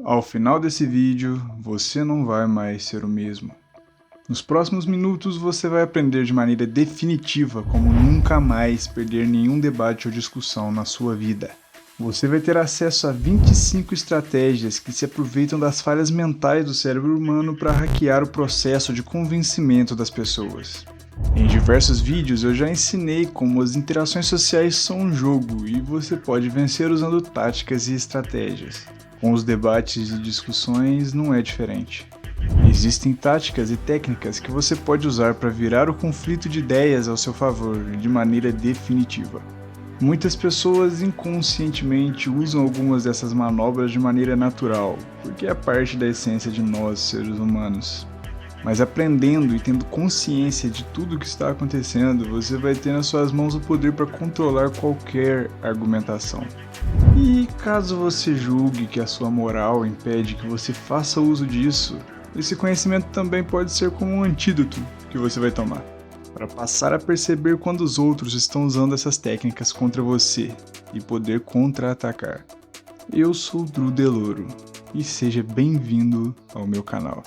Ao final desse vídeo, você não vai mais ser o mesmo. Nos próximos minutos você vai aprender de maneira definitiva como nunca mais perder nenhum debate ou discussão na sua vida. Você vai ter acesso a 25 estratégias que se aproveitam das falhas mentais do cérebro humano para hackear o processo de convencimento das pessoas. Em diversos vídeos eu já ensinei como as interações sociais são um jogo e você pode vencer usando táticas e estratégias. Com os debates e discussões não é diferente. Existem táticas e técnicas que você pode usar para virar o conflito de ideias ao seu favor de maneira definitiva. Muitas pessoas inconscientemente usam algumas dessas manobras de maneira natural, porque é parte da essência de nós, seres humanos. Mas aprendendo e tendo consciência de tudo o que está acontecendo, você vai ter nas suas mãos o poder para controlar qualquer argumentação. E caso você julgue que a sua moral impede que você faça uso disso, esse conhecimento também pode ser como um antídoto que você vai tomar, para passar a perceber quando os outros estão usando essas técnicas contra você e poder contra-atacar. Eu sou Dru Deloro e seja bem-vindo ao meu canal.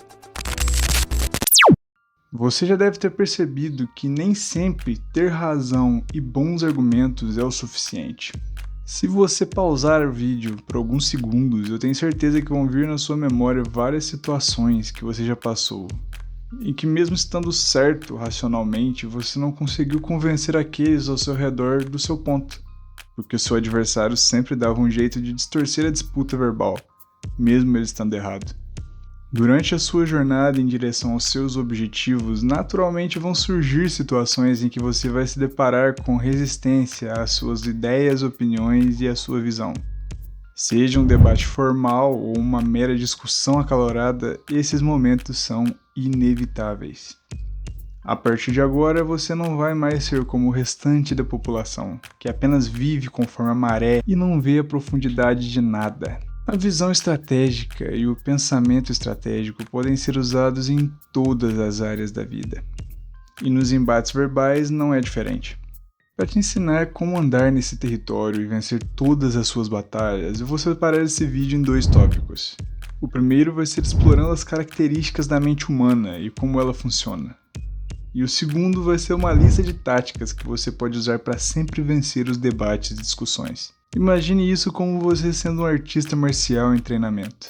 Você já deve ter percebido que nem sempre ter razão e bons argumentos é o suficiente. Se você pausar o vídeo por alguns segundos, eu tenho certeza que vão vir na sua memória várias situações que você já passou, em que mesmo estando certo racionalmente, você não conseguiu convencer aqueles ao seu redor do seu ponto, porque o seu adversário sempre dava um jeito de distorcer a disputa verbal, mesmo ele estando errado. Durante a sua jornada em direção aos seus objetivos, naturalmente vão surgir situações em que você vai se deparar com resistência às suas ideias, opiniões e à sua visão. Seja um debate formal ou uma mera discussão acalorada, esses momentos são inevitáveis. A partir de agora, você não vai mais ser como o restante da população, que apenas vive conforme a maré e não vê a profundidade de nada. A visão estratégica e o pensamento estratégico podem ser usados em todas as áreas da vida. E nos embates verbais não é diferente. Para te ensinar como andar nesse território e vencer todas as suas batalhas, eu vou separar esse vídeo em 2 tópicos. O primeiro vai ser explorando as características da mente humana e como ela funciona. E o segundo vai ser uma lista de táticas que você pode usar para sempre vencer os debates e discussões. Imagine isso como você sendo um artista marcial em treinamento.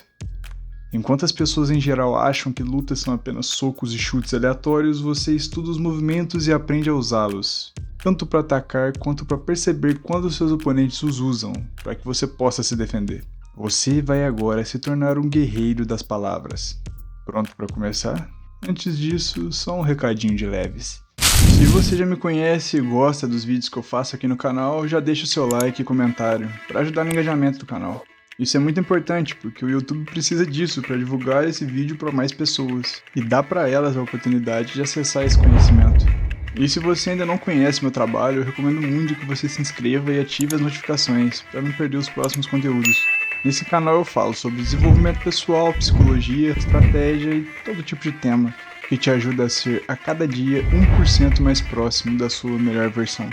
Enquanto as pessoas em geral acham que lutas são apenas socos e chutes aleatórios, você estuda os movimentos e aprende a usá-los, tanto para atacar quanto para perceber quando seus oponentes os usam, para que você possa se defender. Você vai agora se tornar um guerreiro das palavras. Pronto para começar? Antes disso, só um recadinho de leves. Se você já me conhece e gosta dos vídeos que eu faço aqui no canal, já deixa o seu like e comentário para ajudar no engajamento do canal. Isso é muito importante porque o YouTube precisa disso para divulgar esse vídeo para mais pessoas e dar para elas a oportunidade de acessar esse conhecimento. E se você ainda não conhece meu trabalho, eu recomendo muito que você se inscreva e ative as notificações para não perder os próximos conteúdos. Nesse canal eu falo sobre desenvolvimento pessoal, psicologia, estratégia e todo tipo de tema que te ajuda a ser a cada dia 1% mais próximo da sua melhor versão.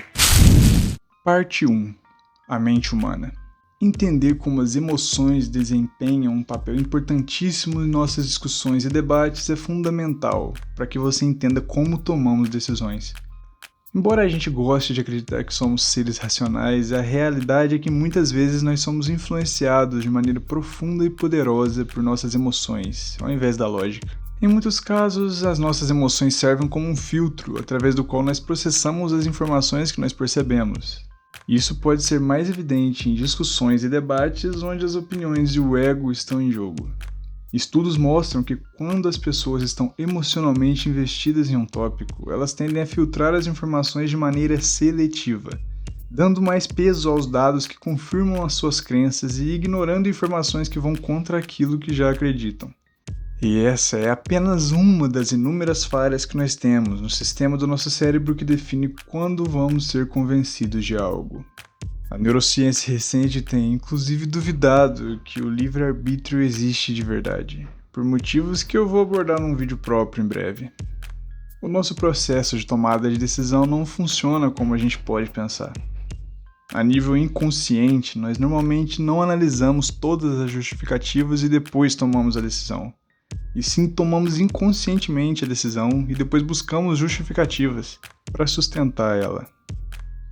Parte 1. A mente humana. Entender como as emoções desempenham um papel importantíssimo em nossas discussões e debates é fundamental para que você entenda como tomamos decisões. Embora a gente goste de acreditar que somos seres racionais, a realidade é que muitas vezes nós somos influenciados de maneira profunda e poderosa por nossas emoções, ao invés da lógica. Em muitos casos, as nossas emoções servem como um filtro através do qual nós processamos as informações que nós percebemos. Isso pode ser mais evidente em discussões e debates onde as opiniões e o ego estão em jogo. Estudos mostram que quando as pessoas estão emocionalmente investidas em um tópico, elas tendem a filtrar as informações de maneira seletiva, dando mais peso aos dados que confirmam as suas crenças e ignorando informações que vão contra aquilo que já acreditam. E essa é apenas uma das inúmeras falhas que nós temos no sistema do nosso cérebro que define quando vamos ser convencidos de algo. A neurociência recente tem inclusive duvidado que o livre-arbítrio existe de verdade, por motivos que eu vou abordar num vídeo próprio em breve. O nosso processo de tomada de decisão não funciona como a gente pode pensar. A nível inconsciente, nós normalmente não analisamos todas as justificativas e depois tomamos a decisão. E sim tomamos inconscientemente a decisão e depois buscamos justificativas para sustentar ela.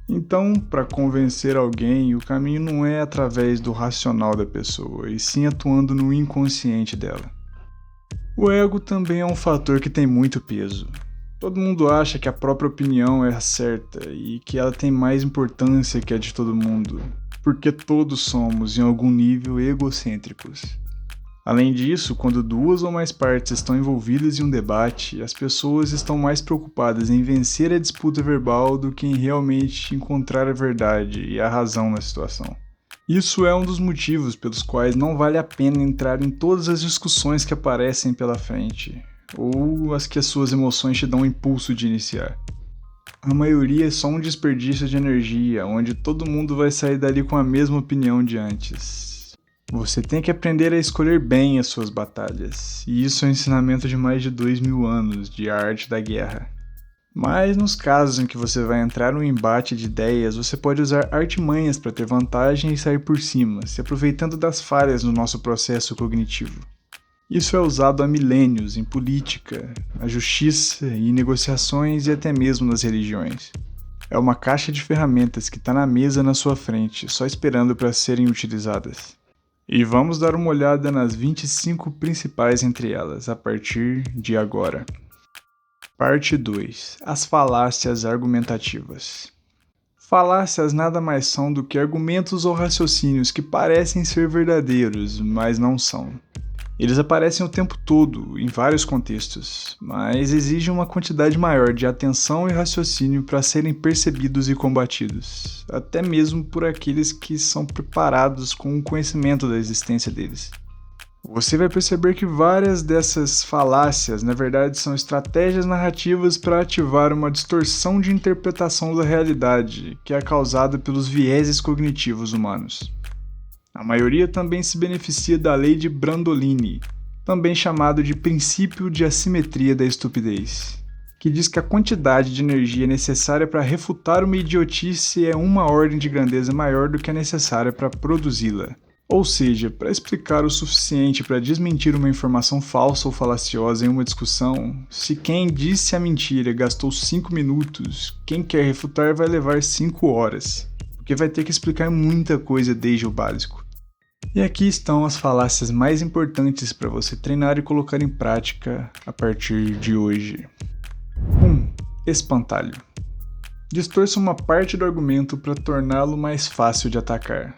Então, para convencer alguém, o caminho não é através do racional da pessoa, e sim atuando no inconsciente dela. O ego também é um fator que tem muito peso. Todo mundo acha que a própria opinião é a certa e que ela tem mais importância que a de todo mundo, porque todos somos, em algum nível, egocêntricos. Além disso, quando duas ou mais partes estão envolvidas em um debate, as pessoas estão mais preocupadas em vencer a disputa verbal do que em realmente encontrar a verdade e a razão na situação. Isso é um dos motivos pelos quais não vale a pena entrar em todas as discussões que aparecem pela frente, ou as que as suas emoções te dão o impulso de iniciar. A maioria é só um desperdício de energia, onde todo mundo vai sair dali com a mesma opinião de antes. Você tem que aprender a escolher bem as suas batalhas, e isso é um ensinamento de mais de 2000 anos de arte da guerra. Mas nos casos em que você vai entrar num embate de ideias, você pode usar artimanhas para ter vantagem e sair por cima, se aproveitando das falhas no nosso processo cognitivo. Isso é usado há milênios em política, na justiça e em negociações e até mesmo nas religiões. É uma caixa de ferramentas que está na mesa na sua frente, só esperando para serem utilizadas. E vamos dar uma olhada nas 25 principais entre elas, a partir de agora. Parte 2. As falácias argumentativas. Falácias nada mais são do que argumentos ou raciocínios que parecem ser verdadeiros, mas não são. Eles aparecem o tempo todo, em vários contextos, mas exigem uma quantidade maior de atenção e raciocínio para serem percebidos e combatidos, até mesmo por aqueles que são preparados com o conhecimento da existência deles. Você vai perceber que várias dessas falácias, na verdade, são estratégias narrativas para ativar uma distorção de interpretação da realidade, que é causada pelos vieses cognitivos humanos. A maioria também se beneficia da lei de Brandolini, também chamado de princípio de assimetria da estupidez, que diz que a quantidade de energia necessária para refutar uma idiotice é uma ordem de grandeza maior do que a necessária para produzi-la. Ou seja, para explicar o suficiente para desmentir uma informação falsa ou falaciosa em uma discussão, se quem disse a mentira gastou 5 minutos, quem quer refutar vai levar 5 horas, porque vai ter que explicar muita coisa desde o básico. E aqui estão as falácias mais importantes para você treinar e colocar em prática a partir de hoje. 1. Espantalho. Distorça uma parte do argumento para torná-lo mais fácil de atacar.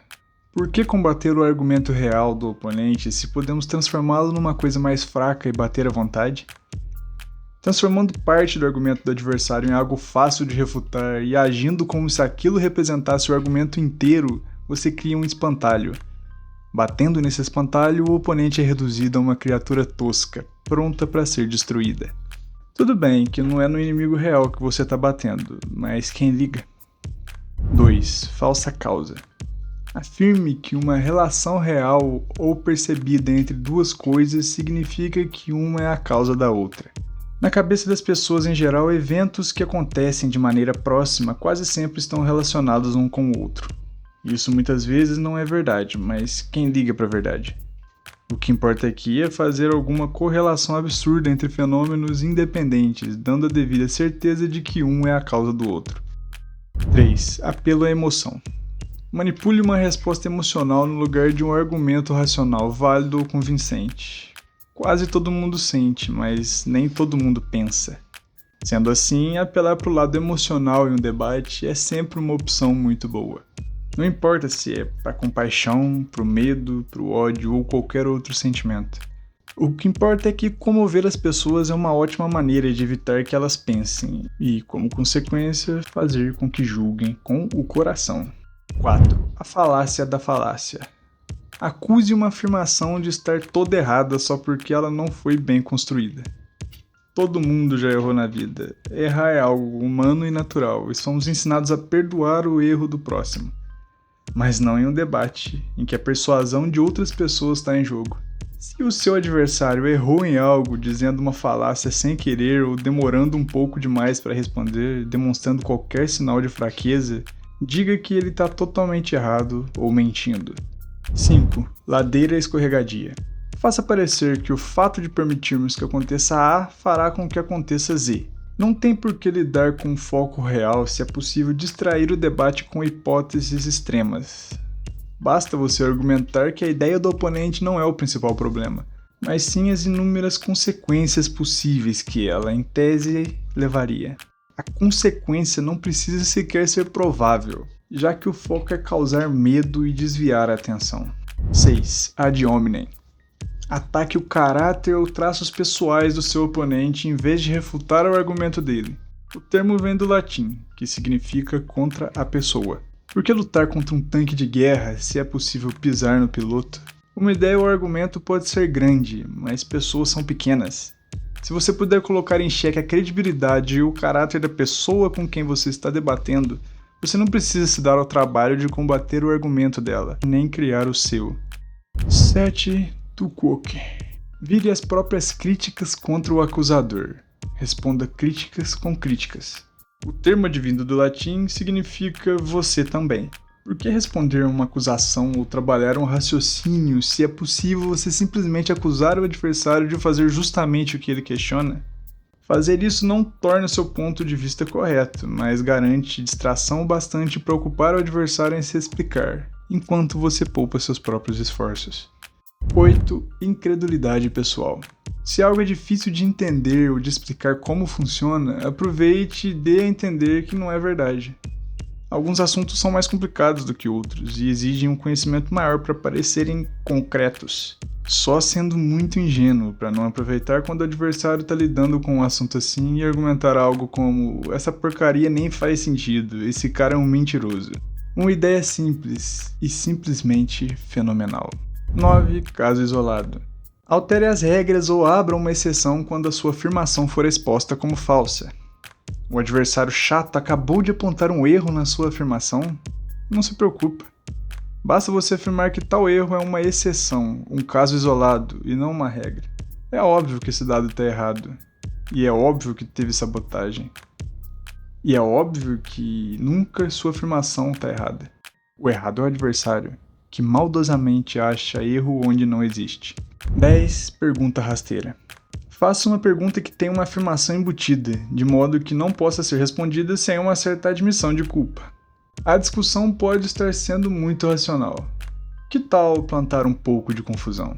Por que combater o argumento real do oponente se podemos transformá-lo numa coisa mais fraca e bater à vontade? Transformando parte do argumento do adversário em algo fácil de refutar e agindo como se aquilo representasse o argumento inteiro, você cria um espantalho. Batendo nesse espantalho, o oponente é reduzido a uma criatura tosca, pronta para ser destruída. Tudo bem que não é no inimigo real que você está batendo, mas quem liga? 2. Falsa causa. Afirme que uma relação real ou percebida entre duas coisas significa que uma é a causa da outra. Na cabeça das pessoas em geral, eventos que acontecem de maneira próxima quase sempre estão relacionados um com o outro. Isso muitas vezes não é verdade, mas quem liga para a verdade? O que importa aqui é fazer alguma correlação absurda entre fenômenos independentes, dando a devida certeza de que um é a causa do outro. 3. Apelo à emoção. Manipule uma resposta emocional no lugar de um argumento racional válido ou convincente. Quase todo mundo sente, mas nem todo mundo pensa. Sendo assim, apelar para o lado emocional em um debate é sempre uma opção muito boa. Não importa se é para compaixão, para o medo, para o ódio ou qualquer outro sentimento. O que importa é que comover as pessoas é uma ótima maneira de evitar que elas pensem e, como consequência, fazer com que julguem com o coração. 4. A falácia da falácia. Acuse uma afirmação de estar toda errada só porque ela não foi bem construída. Todo mundo já errou na vida. Errar é algo humano e natural e somos ensinados a perdoar o erro do próximo. Mas não em um debate, em que a persuasão de outras pessoas está em jogo. Se o seu adversário errou em algo, dizendo uma falácia sem querer ou demorando um pouco demais para responder, demonstrando qualquer sinal de fraqueza, Diga que ele está totalmente errado ou mentindo. 5. Ladeira escorregadia. Faça parecer que o fato de permitirmos que aconteça A fará com que aconteça Z. Não tem por que lidar com um foco real se é possível distrair o debate com hipóteses extremas. Basta você argumentar que a ideia do oponente não é o principal problema, mas sim as inúmeras consequências possíveis que ela, em tese, levaria. A consequência não precisa sequer ser provável, já que o foco é causar medo e desviar a atenção. 6. Ad hominem. Ataque o caráter ou traços pessoais do seu oponente em vez de refutar o argumento dele. O termo vem do latim, que significa contra a pessoa. Por que lutar contra um tanque de guerra se é possível pisar no piloto? Uma ideia ou argumento pode ser grande, mas pessoas são pequenas. Se você puder colocar em xeque a credibilidade e o caráter da pessoa com quem você está debatendo, você não precisa se dar ao trabalho de combater o argumento dela, nem criar o seu. 7. Tuquoque. Vire as próprias críticas contra o acusador. Responda críticas com críticas. O termo advindo do latim significa você também. Por que responder uma acusação ou trabalhar um raciocínio se é possível você simplesmente acusar o adversário de fazer justamente o que ele questiona? Fazer isso não torna seu ponto de vista correto, mas garante distração bastante para ocupar o adversário em se explicar, enquanto você poupa seus próprios esforços. 8. Incredulidade pessoal. Se algo é difícil de entender ou de explicar como funciona, aproveite e dê a entender que não é verdade. Alguns assuntos são mais complicados do que outros e exigem um conhecimento maior para parecerem concretos. Só sendo muito ingênuo para não aproveitar quando o adversário está lidando com um assunto assim e argumentar algo como essa porcaria nem faz sentido, esse cara é um mentiroso. Uma ideia simples e simplesmente fenomenal. 9. Caso isolado. Altere as regras ou abra uma exceção quando a sua afirmação for exposta como falsa. O adversário chato acabou de apontar um erro na sua afirmação? Não se preocupa. Basta você afirmar que tal erro é uma exceção, um caso isolado, e não uma regra. É óbvio que esse dado está errado. E é óbvio que teve sabotagem. E é óbvio que nunca sua afirmação está errada. O errado é o adversário, que maldosamente acha erro onde não existe. 10. Pergunta rasteira. Faça uma pergunta que tenha uma afirmação embutida, de modo que não possa ser respondida sem uma certa admissão de culpa. A discussão pode estar sendo muito racional. Que tal plantar um pouco de confusão?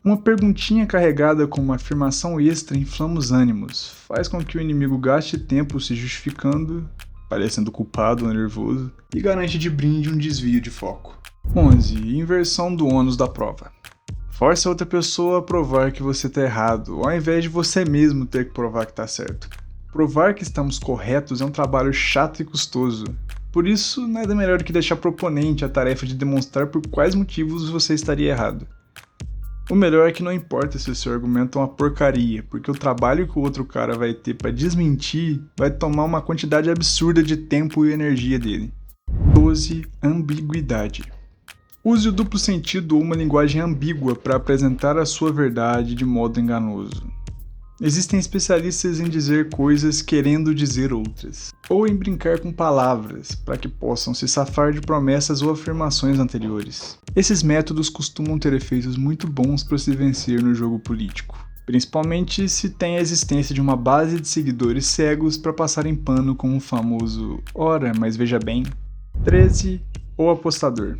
Uma perguntinha carregada com uma afirmação extra inflama os ânimos, faz com que o inimigo gaste tempo se justificando, parecendo culpado ou nervoso, e garante de brinde um desvio de foco. 11. Inversão do ônus da prova. Force a outra pessoa a provar que você está errado, ao invés de você mesmo ter que provar que está certo. Provar que estamos corretos é um trabalho chato e custoso. Por isso, nada melhor do que deixar para o oponente a tarefa de demonstrar por quais motivos você estaria errado. O melhor é que não importa se o seu argumento é uma porcaria, porque o trabalho que o outro cara vai ter para desmentir vai tomar uma quantidade absurda de tempo e energia dele. 12. Ambiguidade. Use o duplo sentido ou uma linguagem ambígua para apresentar a sua verdade de modo enganoso. Existem especialistas em dizer coisas querendo dizer outras, ou em brincar com palavras para que possam se safar de promessas ou afirmações anteriores. Esses métodos costumam ter efeitos muito bons para se vencer no jogo político, principalmente se tem a existência de uma base de seguidores cegos para passarem pano com o famoso "ora, mas veja bem". 13. O apostador.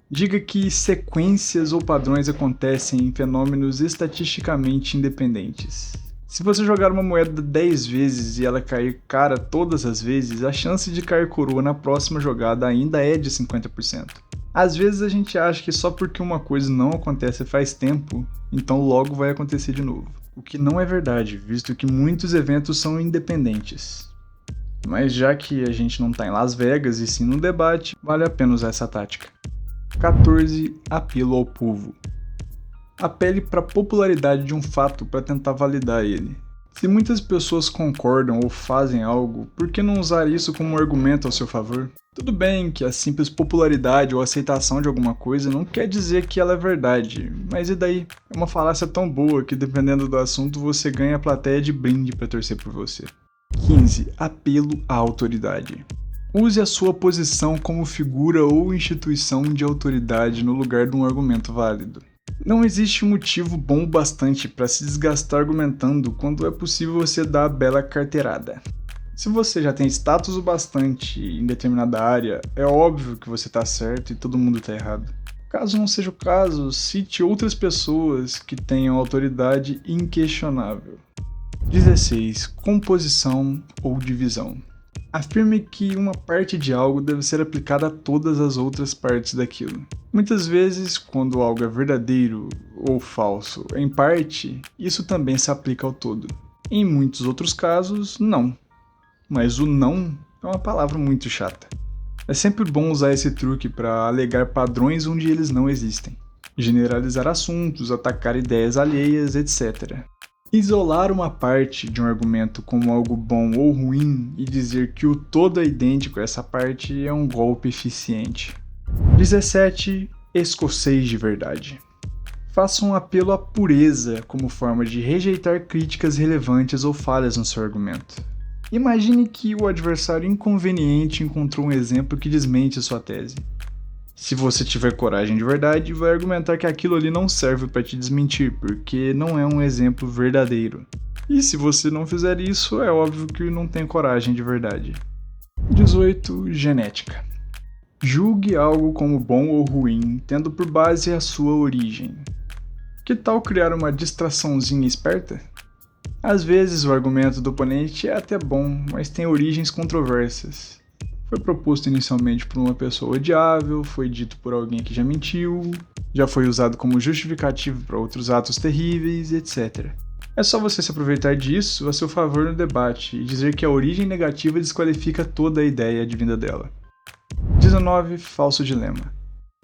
Diga que sequências ou padrões acontecem em fenômenos estatisticamente independentes. Se você jogar uma moeda 10 vezes e ela cair cara todas as vezes, a chance de cair coroa na próxima jogada ainda é de 50%. Às vezes a gente acha que só porque uma coisa não acontece faz tempo, então logo vai acontecer de novo. O que não é verdade, visto que muitos eventos são independentes. Mas já que a gente não está em Las Vegas e sim num debate, vale a pena usar essa tática. 14. Apelo ao povo. Apele para a popularidade de um fato para tentar validar ele. Se muitas pessoas concordam ou fazem algo, por que não usar isso como um argumento ao seu favor? Tudo bem que a simples popularidade ou aceitação de alguma coisa não quer dizer que ela é verdade, mas e daí? É uma falácia tão boa que dependendo do assunto você ganha a plateia de brinde para torcer por você. 15. Apelo à autoridade. Use a sua posição como figura ou instituição de autoridade no lugar de um argumento válido. Não existe motivo bom o bastante para se desgastar argumentando quando é possível você dar a bela carteirada. Se você já tem status o bastante em determinada área, é óbvio que você está certo e todo mundo está errado. Caso não seja o caso, cite outras pessoas que tenham autoridade inquestionável. 16. Composição ou divisão. Afirme que uma parte de algo deve ser aplicada a todas as outras partes daquilo. Muitas vezes, quando algo é verdadeiro ou falso em parte, isso também se aplica ao todo. Em muitos outros casos, não. Mas o não é uma palavra muito chata. É sempre bom usar esse truque para alegar padrões onde eles não existem, generalizar assuntos, atacar ideias alheias, etc. Isolar uma parte de um argumento como algo bom ou ruim e dizer que o todo é idêntico a essa parte é um golpe eficiente. 17. Escocês de verdade. Faça um apelo à pureza como forma de rejeitar críticas relevantes ou falhas no seu argumento. Imagine que o adversário inconveniente encontrou um exemplo que desmente sua tese. Se você tiver coragem de verdade, vai argumentar que aquilo ali não serve para te desmentir, porque não é um exemplo verdadeiro. E se você não fizer isso, é óbvio que não tem coragem de verdade. 18. Genética. Julgue algo como bom ou ruim, tendo por base a sua origem. Que tal criar uma distraçãozinha esperta? Às vezes o argumento do oponente é até bom, mas tem origens controversas. Foi proposto inicialmente por uma pessoa odiável, foi dito por alguém que já mentiu, já foi usado como justificativo para outros atos terríveis, etc. É só você se aproveitar disso a seu favor no debate e dizer que a origem negativa desqualifica toda a ideia advinda dela. 19. Falso dilema.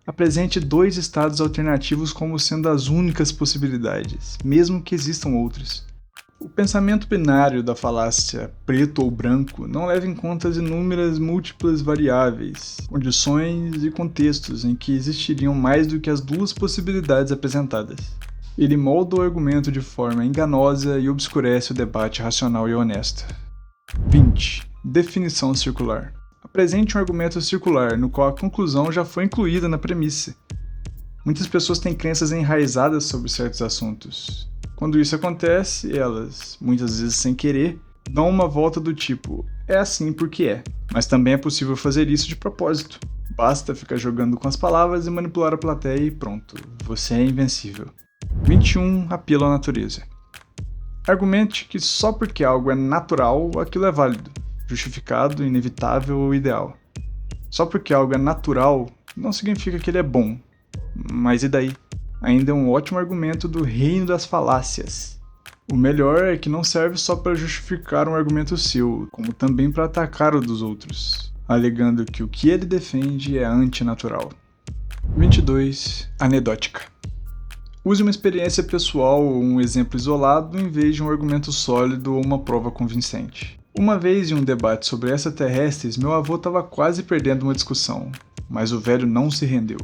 Apresente dois estados alternativos como sendo as únicas possibilidades, mesmo que existam outros. O pensamento binário da falácia preto ou branco não leva em conta as inúmeras múltiplas variáveis, condições e contextos em que existiriam mais do que as duas possibilidades apresentadas. Ele molda o argumento de forma enganosa e obscurece o debate racional e honesto. 20. Definição circular. Apresente um argumento circular no qual a conclusão já foi incluída na premissa. Muitas pessoas têm crenças enraizadas sobre certos assuntos. Quando isso acontece, elas, muitas vezes sem querer, dão uma volta do tipo, é assim porque é. Mas também é possível fazer isso de propósito. Basta ficar jogando com as palavras e manipular a plateia e pronto, você é invencível. 21. Apelo à natureza. Argumente que só porque algo é natural, aquilo é válido, justificado, inevitável ou ideal. Só porque algo é natural, não significa que ele é bom. Mas e daí? Ainda é um ótimo argumento do reino das falácias. O melhor é que não serve só para justificar um argumento seu, como também para atacar o dos outros, alegando que o que ele defende é antinatural. 22. Anedótica. Use uma experiência pessoal ou um exemplo isolado em vez de um argumento sólido ou uma prova convincente. Uma vez em um debate sobre extraterrestres, meu avô estava quase perdendo uma discussão, mas o velho não se rendeu.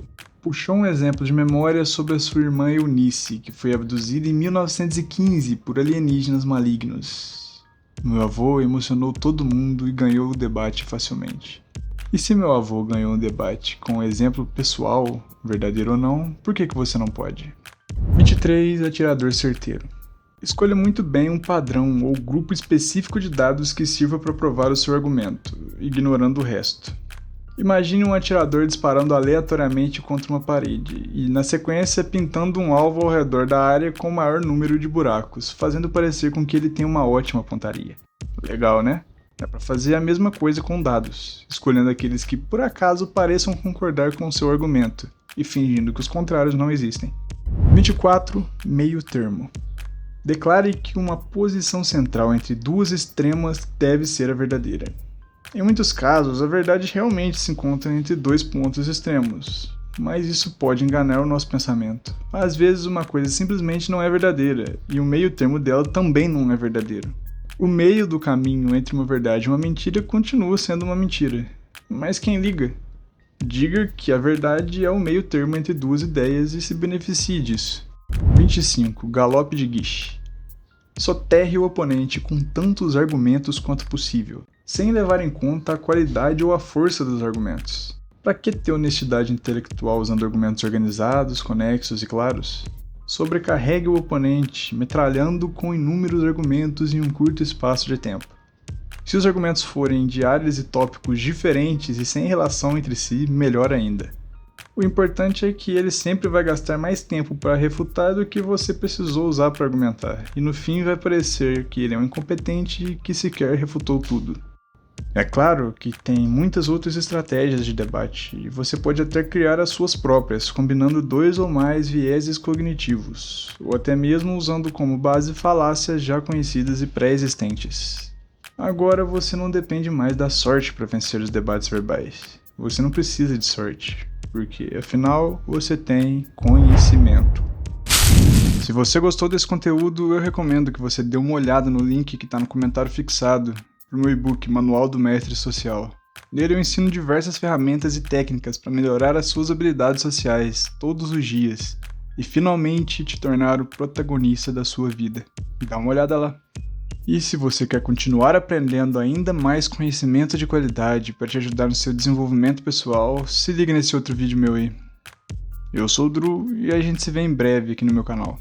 Puxou um exemplo de memória sobre a sua irmã Eunice, que foi abduzida em 1915 por alienígenas malignos. Meu avô emocionou todo mundo e ganhou o debate facilmente. E se meu avô ganhou um debate com um exemplo pessoal, verdadeiro ou não, por que você não pode? 23. Atirador certeiro. Escolha muito bem um padrão ou grupo específico de dados que sirva para provar o seu argumento, ignorando o resto. Imagine um atirador disparando aleatoriamente contra uma parede e, na sequência, pintando um alvo ao redor da área com o maior número de buracos, fazendo parecer com que ele tem uma ótima pontaria. Legal, né? É para fazer a mesma coisa com dados, escolhendo aqueles que por acaso pareçam concordar com o seu argumento e fingindo que os contrários não existem. 24. Meio termo. Declare que uma posição central entre duas extremas deve ser a verdadeira. Em muitos casos, a verdade realmente se encontra entre dois pontos extremos, mas isso pode enganar o nosso pensamento. Às vezes uma coisa simplesmente não é verdadeira, e o meio termo dela também não é verdadeiro. O meio do caminho entre uma verdade e uma mentira continua sendo uma mentira. Mas quem liga? Diga que a verdade é o meio termo entre duas ideias e se beneficie disso. 25. Galope de guiche. Soterre o oponente com tantos argumentos quanto possível. sem levar em conta a qualidade ou a força dos argumentos. Para que ter honestidade intelectual usando argumentos organizados, conexos e claros? Sobrecarregue o oponente, metralhando com inúmeros argumentos em um curto espaço de tempo. Se os argumentos forem de áreas e tópicos diferentes e sem relação entre si, melhor ainda. O importante é que ele sempre vai gastar mais tempo para refutar do que você precisou usar para argumentar, e no fim vai parecer que ele é um incompetente e que sequer refutou tudo. É claro que tem muitas outras estratégias de debate, e você pode até criar as suas próprias, combinando 2 ou mais vieses cognitivos, ou até mesmo usando como base falácias já conhecidas e pré-existentes. Agora você não depende mais da sorte para vencer os debates verbais. Você não precisa de sorte, porque afinal você tem conhecimento. Se você gostou desse conteúdo, eu recomendo que você dê uma olhada no link que está no comentário fixado para o meu e-book Manual do Mestre Social. Nele eu ensino diversas ferramentas e técnicas para melhorar as suas habilidades sociais todos os dias e finalmente te tornar o protagonista da sua vida. Dá uma olhada lá. E se você quer continuar aprendendo ainda mais conhecimento de qualidade para te ajudar no seu desenvolvimento pessoal, se liga nesse outro vídeo meu aí. Eu sou o Dru e a gente se vê em breve aqui no meu canal.